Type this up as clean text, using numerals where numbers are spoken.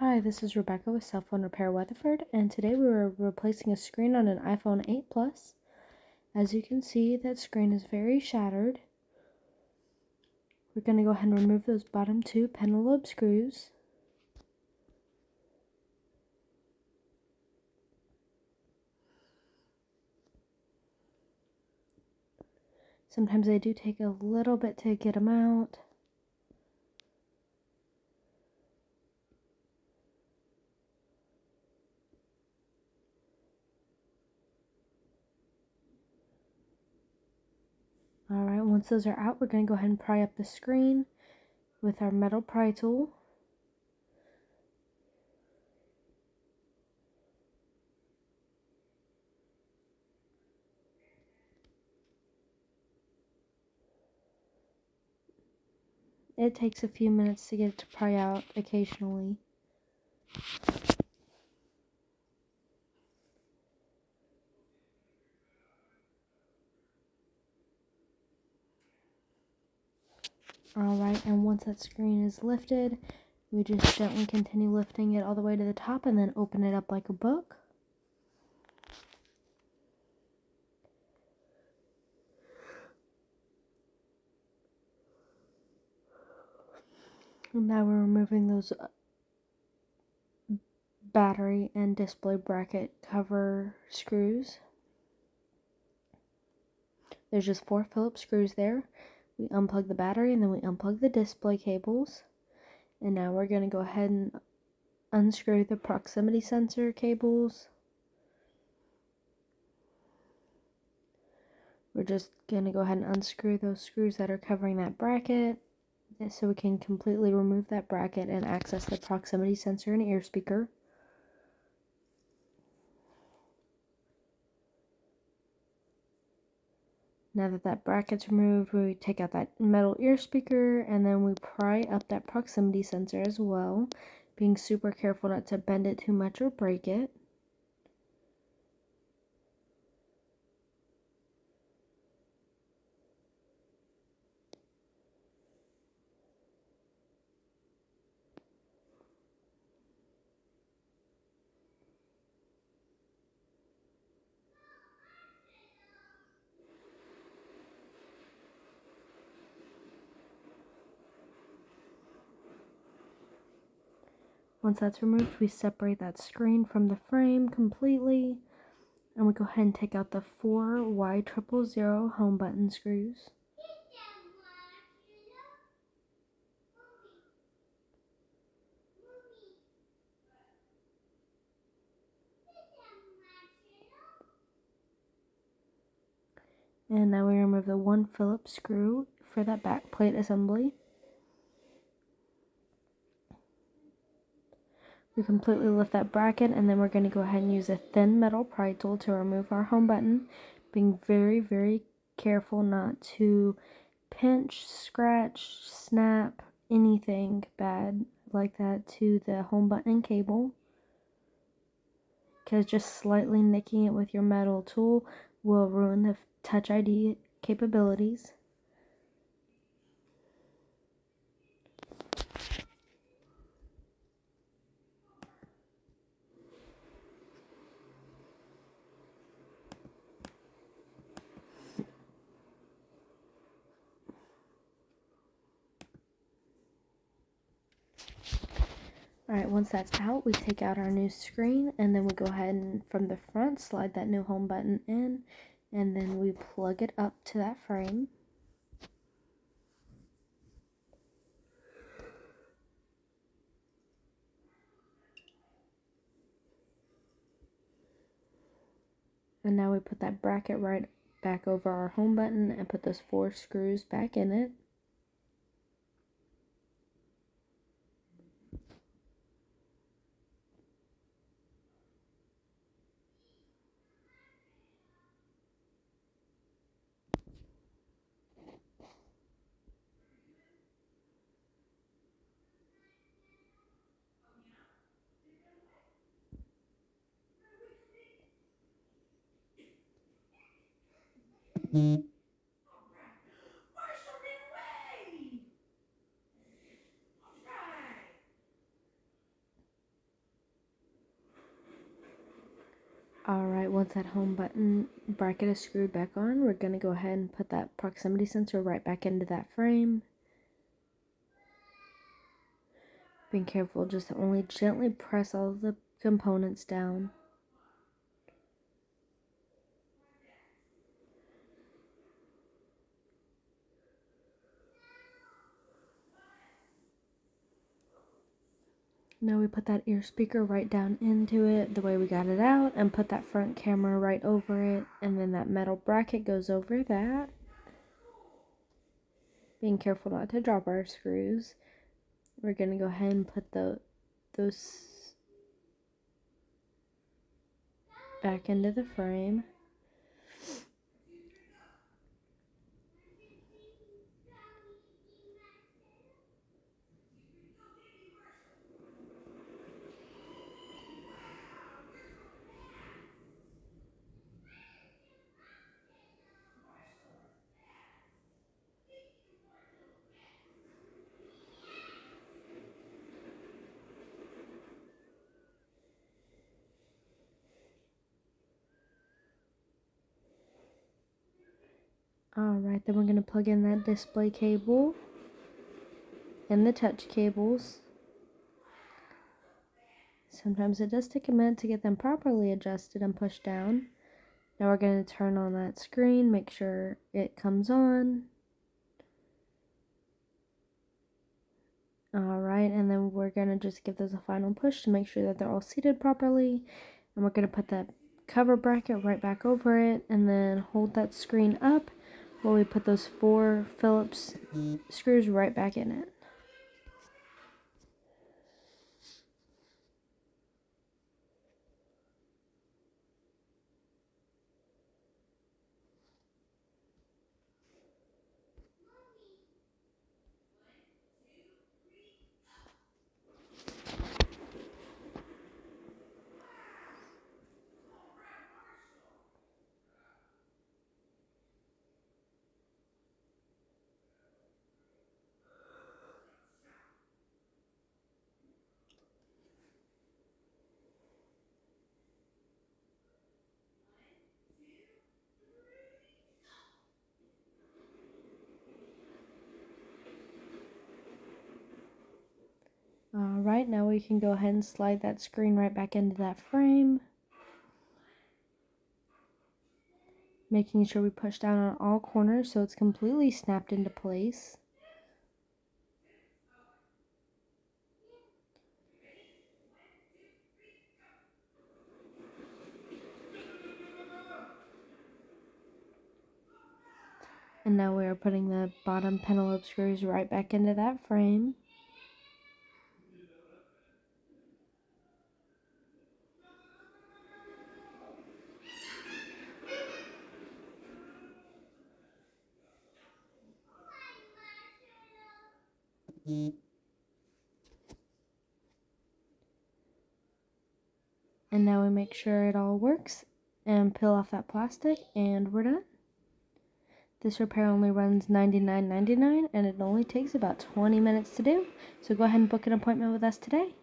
Hi, this is Rebecca with Cell Phone Repair Weatherford, and today we were replacing a screen on an iPhone 8 Plus. As you can see, that screen is very shattered. We're going to go ahead and remove those bottom two pentalobe screws. Sometimes they do take a little bit to get them out. Alright, once those are out, we're going to go ahead and pry up the screen with our metal pry tool. It takes a few minutes to get it to pry out occasionally. Alright, and once that screen is lifted, we just gently continue lifting it all the way to the top and then open it up like a book. And now we're removing those battery and display bracket cover screws. There's just 4 Phillips screws there. We unplug the battery and then we unplug the display cables. And now we're going to go ahead and unscrew the proximity sensor cables. We're just going to go ahead and unscrew those screws that are covering that bracket so we can completely remove that bracket and access the proximity sensor and ear speaker. Now that that bracket's removed, we take out that metal ear speaker and then we pry up that proximity sensor as well, being super careful not to bend it too much or break it. Once that's removed, we separate that screen from the frame completely, and we go ahead and take out the 4 Y000 home button screws. And now we remove the 1 Phillips screw for that back plate assembly. We completely lift that bracket, and then we're going to go ahead and use a thin metal pry tool to remove our home button, being very, very careful not to pinch, scratch, snap, anything bad like that to the home button cable, because just slightly nicking it with your metal tool will ruin the Touch ID capabilities. Alright, once that's out, we take out our new screen, and then we go ahead and from the front slide that new home button in, and then we plug it up to that frame. And now we put that bracket right back over our home button and put those 4 screws back in it. Alright, once that home button bracket is screwed back on, we're going to go ahead and put that proximity sensor right back into that frame. Being careful just to only gently press all the components down. Now we put that ear speaker right down into it the way we got it out, and put that front camera right over it, and then that metal bracket goes over that. Being careful not to drop our screws. We're going to go ahead and put those back into the frame. Alright, then we're going to plug in that display cable and the touch cables. Sometimes it does take a minute to get them properly adjusted and pushed down. Now we're going to turn on that screen, make sure it comes on. Alright, and then we're going to just give those a final push to make sure that they're all seated properly. And we're going to put that cover bracket right back over it, and then hold that screen up while we put those 4 Phillips screws right back in it. Alright, now we can go ahead and slide that screen right back into that frame. Making sure we push down on all corners so it's completely snapped into place. And now we are putting the bottom penelope screws right back into that frame. And now we make sure it all works and peel off that plastic, and we're done. This repair only runs $99.99 and it only takes about 20 minutes to do. So go ahead and book an appointment with us today.